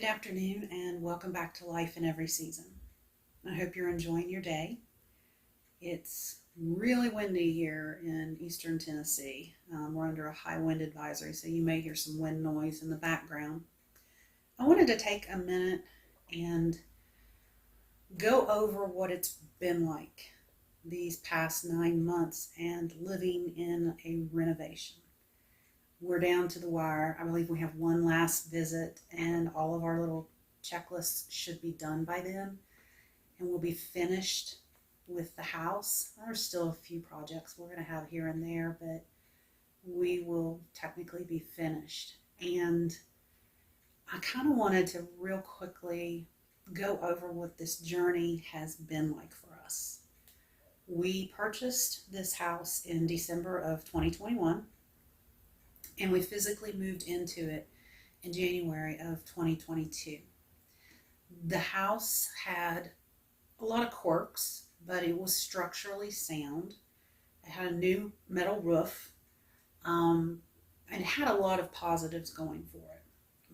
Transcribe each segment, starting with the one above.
Good afternoon and welcome back to Life in Every Season. I hope you're enjoying your day. It's really windy here in eastern Tennessee. We're under a high wind advisory, so you may hear some wind noise in the background. I wanted to take a minute and go over what it's been like these past 9 months and living in a renovation. We're down to the wire. I believe we have one last visit, and all of our little checklists should be done by then, and we'll be finished with the house. There's still a few projects we're going to have here and there, but we will technically be finished. And I kind of wanted to real quickly go over what this journey has been like for us. We purchased this house in December of 2021. And we physically moved into it in January of 2022. The house had a lot of quirks, but it was structurally sound. It had a new metal roof, and it had a lot of positives going for it,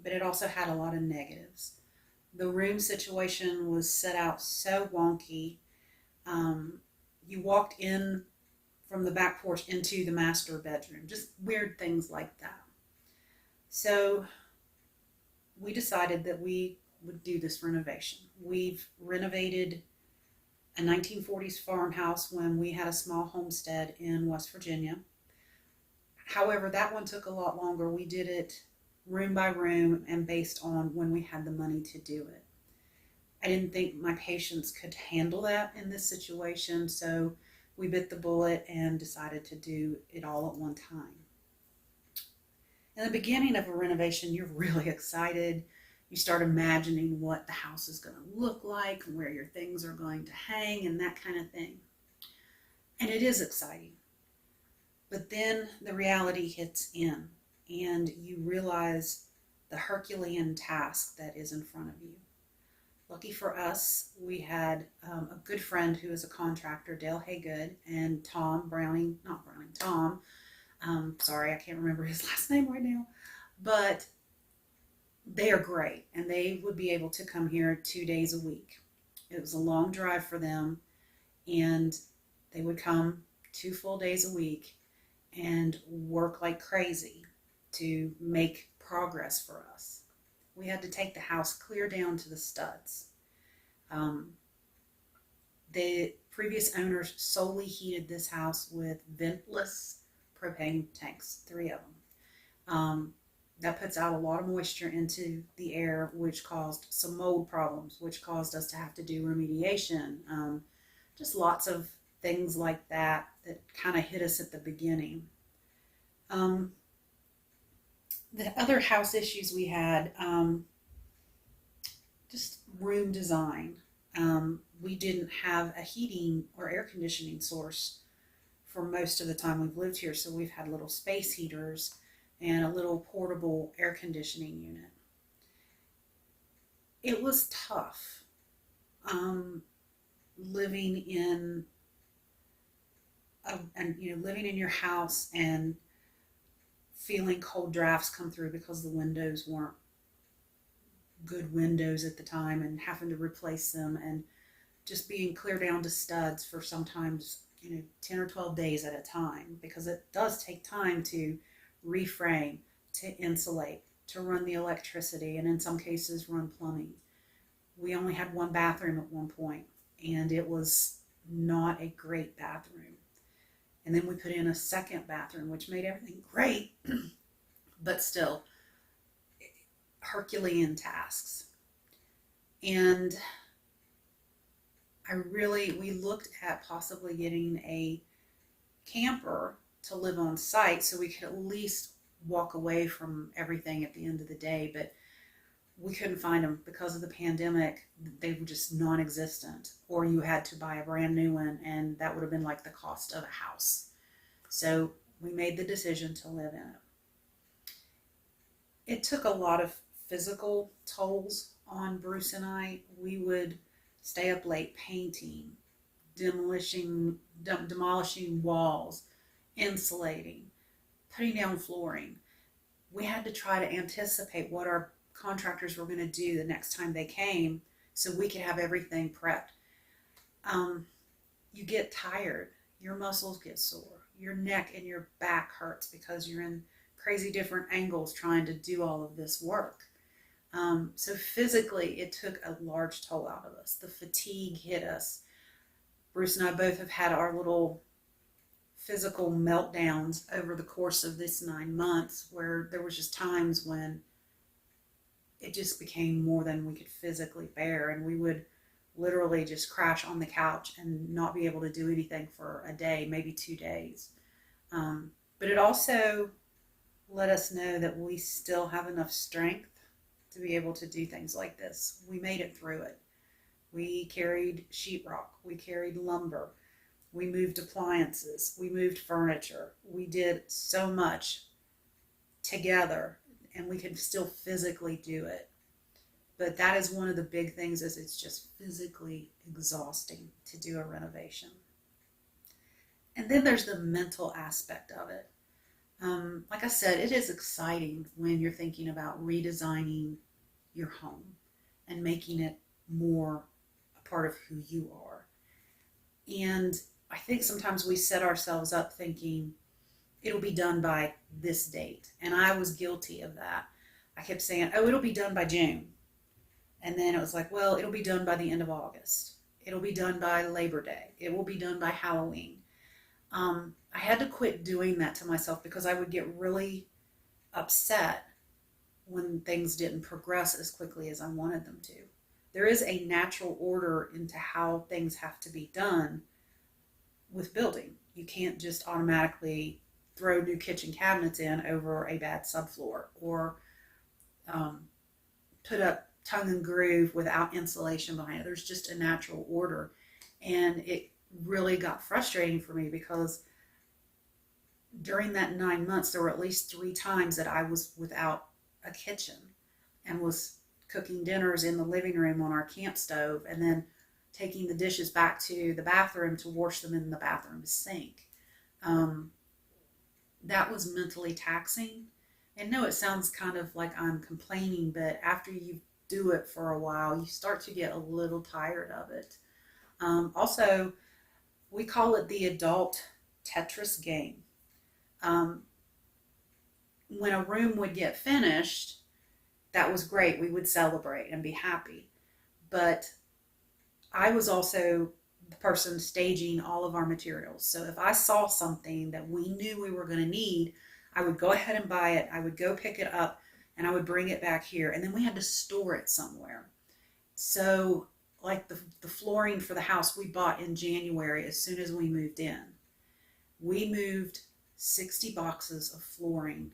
but it also had a lot of negatives. The room situation was set out so wonky. You walked in from the back porch into the master bedroom, just weird things like that. So we decided that we would do this renovation. We've renovated a 1940s farmhouse when we had a small homestead in West Virginia. However, that one took a lot longer. We did it room by room and based on when we had the money to do it. I didn't think my patients could handle that in this situation, so we bit the bullet and decided to do it all at one time. In the beginning of a renovation, you're really excited. You start imagining what the house is going to look like, where your things are going to hang, and that kind of thing. And it is exciting. But then the reality hits in, and you realize the Herculean task that is in front of you. Lucky for us, we had a good friend who is a contractor, Dale Haygood, and Tom Browning, not Browning, Tom. Sorry, I can't remember his last name right now. But they are great, and they would be able to come here 2 days a week. It was a long drive for them, and they would come 2 full days a week and work like crazy to make progress for us. We had to take the house clear down to the studs. The previous owners solely heated this house with ventless propane tanks, 3 of them. That puts out a lot of moisture into the air, which caused some mold problems, which caused us to have to do remediation. Just lots of things like that that kind of hit us at the beginning. The other house issues we had, just room design. We didn't have a heating or air conditioning source for most of the time we've lived here, so we've had little space heaters and a little portable air conditioning unit. It was tough living in living in your house and feeling cold drafts come through because the windows weren't good windows at the time, and having to replace them, and just being clear down to studs for sometimes 10 or 12 days at a time, because it does take time to reframe, to insulate, to run the electricity, and in some cases run plumbing. We only had one bathroom at one point, and it was not a great bathroom. And then we put in a second bathroom, which made everything great, but still Herculean tasks. And we looked at possibly getting a camper to live on site so we could at least walk away from everything at the end of the day, but we couldn't find them because of the pandemic. They were just non-existent, or you had to buy a brand new one, and that would have been like the cost of a house. So we made the decision to live in it. It took a lot of physical tolls on Bruce and I. We would stay up late painting, demolishing walls, insulating, putting down flooring. We had to try to anticipate what our contractors were going to do the next time they came so we could have everything prepped. You get tired. Your muscles get sore. Your neck and your back hurts because you're in crazy different angles trying to do all of this work. So physically, it took a large toll out of us. The fatigue hit us. Bruce and I both have had our little physical meltdowns over the course of this 9 months, where there was just times when it just became more than we could physically bear, and we would literally just crash on the couch and not be able to do anything for a day, maybe 2 days. But it also let us know that we still have enough strength to be able to do things like this. We made it through it. We carried sheetrock, we carried lumber, we moved appliances, we moved furniture. We did so much together, and we could still physically do it. But that is one of the big things, is it's just physically exhausting to do a renovation. And then there's the mental aspect of it. Like I said, it is exciting when you're thinking about redesigning your home and making it more a part of who you are. And I think sometimes we set ourselves up thinking it'll be done by this date. And I was guilty of that. I kept saying, oh, it'll be done by June. And then it was like, well, it'll be done by the end of August. It'll be done by Labor Day. It will be done by Halloween. I had to quit doing that to myself, because I would get really upset when things didn't progress as quickly as I wanted them to. There is a natural order into how things have to be done with building. You can't just automatically throw new kitchen cabinets in over a bad subfloor, or put up tongue and groove without insulation behind it. There's just a natural order. And it really got frustrating for me, because during that 9 months, there were at least 3 times that I was without a kitchen and was cooking dinners in the living room on our camp stove, and then taking the dishes back to the bathroom to wash them in the bathroom sink. That was mentally taxing. And no, it sounds kind of like I'm complaining, but after you do it for a while, you start to get a little tired of it. Also, we call it the adult Tetris game. When a room would get finished, that was great. We would celebrate and be happy. But I was also the person staging all of our materials. So if I saw something that we knew we were going to need, I would go ahead and buy it. I would go pick it up, and I would bring it back here. And then we had to store it somewhere. So like the flooring for the house we bought in January as soon as we moved in. We moved 60 boxes of flooring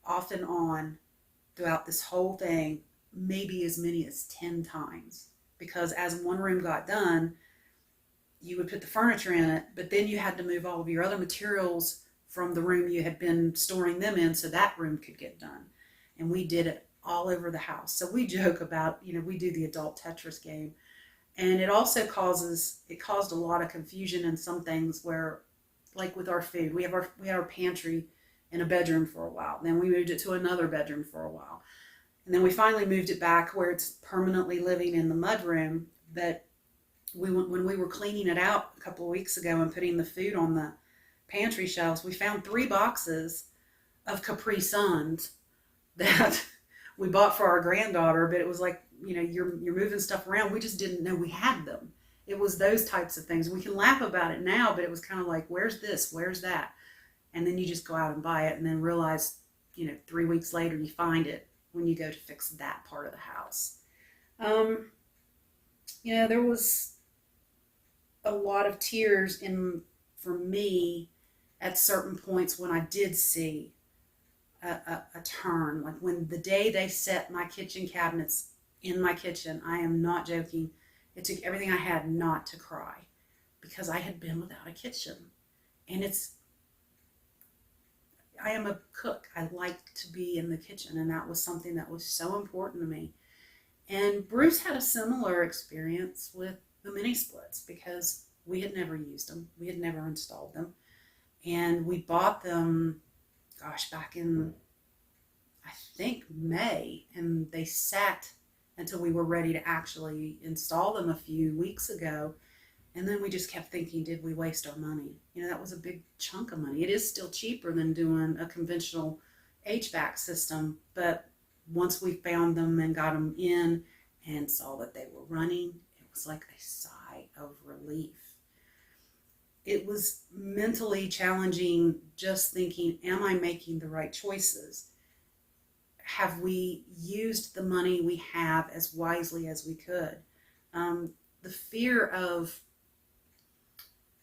off and on throughout this whole thing, maybe as many as 10 times. Because as one room got done, you would put the furniture in it, but then you had to move all of your other materials from the room you had been storing them in so that room could get done. And we did it all over the house. So we joke about, we do the adult Tetris game. And it also caused a lot of confusion in some things where, like with our food, we had our pantry in a bedroom for a while. Then we moved it to another bedroom for a while. And then we finally moved it back where it's permanently living in the mudroom. But when we were cleaning it out a couple of weeks ago and putting the food on the pantry shelves, we found 3 boxes of Capri Suns that we bought for our granddaughter. But it was like, you're moving stuff around. We just didn't know we had them. It was those types of things. We can laugh about it now, but it was kind of like, where's this? Where's that? And then you just go out and buy it, and then realize, 3 weeks later you find it when you go to fix that part of the house. There was a lot of tears for me at certain points when I did see a turn. Like when the day they set my kitchen cabinets in my kitchen, I am not joking, it took everything I had not to cry, because I had been without a kitchen. And I am a cook. I like to be in the kitchen, and that was something that was so important to me. And Bruce had a similar experience with the mini splits, because we had never used them. We had never installed them. And we bought them, back in, I think, May, and they sat until we were ready to actually install them a few weeks ago. And then we just kept thinking, did we waste our money? That was a big chunk of money. It is still cheaper than doing a conventional HVAC system, but once we found them and got them in and saw that they were running, it was like a sigh of relief. It was mentally challenging just thinking, am I making the right choices? Have we used the money we have as wisely as we could? The fear of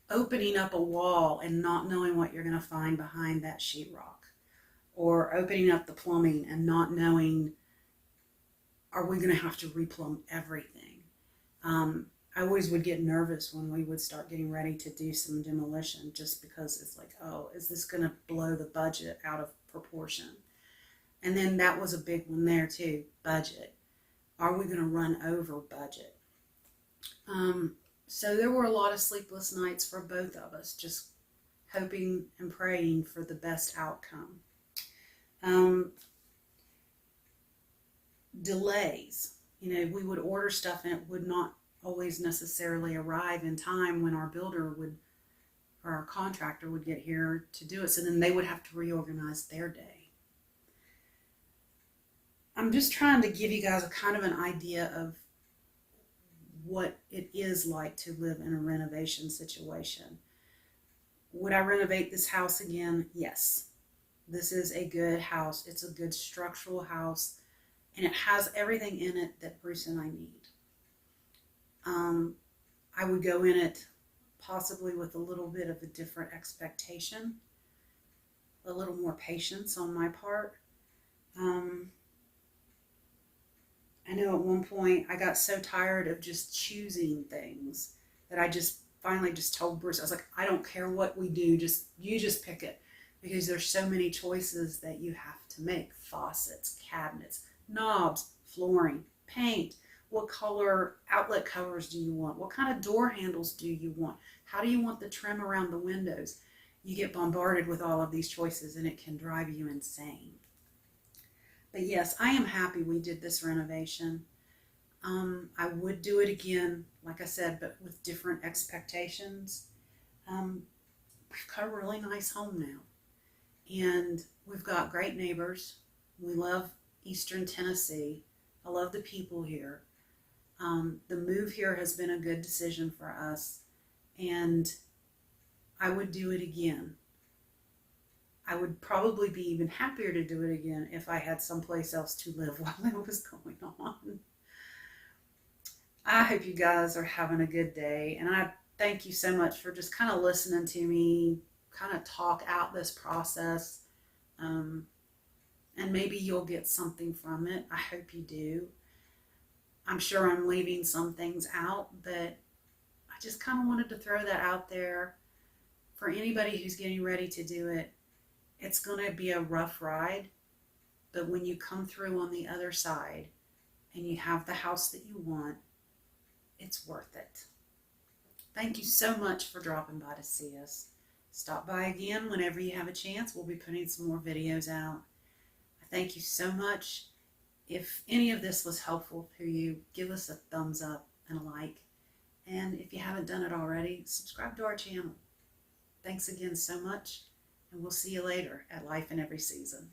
opening up a wall and not knowing what you're going to find behind that sheetrock, or opening up the plumbing and not knowing, are we going to have to replumb everything? I always would get nervous when we would start getting ready to do some demolition, just because it's like, oh, is this going to blow the budget out of proportion? And then that was a big one there too, budget. Are we going to run over budget? So there were a lot of sleepless nights for both of us, just hoping and praying for the best outcome. Delays. We would order stuff and it would not always necessarily arrive in time when our builder would, or our contractor would get here to do it. So then they would have to reorganize their day. I'm just trying to give you guys a kind of an idea of what it is like to live in a renovation situation. Would I renovate this house again? Yes. This is a good house. It's a good structural house, and it has everything in it that Bruce and I need. I would go in it possibly with a little bit of a different expectation, a little more patience on my part. I know at one point I got so tired of just choosing things that I just finally just told Bruce, I was like, I don't care what we do, you just pick it, because there's so many choices that you have to make. Faucets, cabinets, knobs, flooring, paint. What color outlet covers do you want? What kind of door handles do you want? How do you want the trim around the windows? You get bombarded with all of these choices and it can drive you insane. But yes, I am happy we did this renovation. I would do it again, like I said, but with different expectations. We've got a really nice home now, and we've got great neighbors. We love Eastern Tennessee. I love the people here. The move here has been a good decision for us, and I would do it again. I would probably be even happier to do it again if I had someplace else to live while it was going on. I hope you guys are having a good day, and I thank you so much for just kind of listening to me, kind of talk out this process, and maybe you'll get something from it. I hope you do. I'm sure I'm leaving some things out, but I just kind of wanted to throw that out there for anybody who's getting ready to do it. It's going to be a rough ride, but when you come through on the other side and you have the house that you want, it's worth it. Thank you so much for dropping by to see us. Stop by again whenever you have a chance. We'll be putting some more videos out. I thank you so much. If any of this was helpful to you, give us a thumbs up and a like. And if you haven't done it already, subscribe to our channel. Thanks again so much, and we'll see you later at Life in Every Season.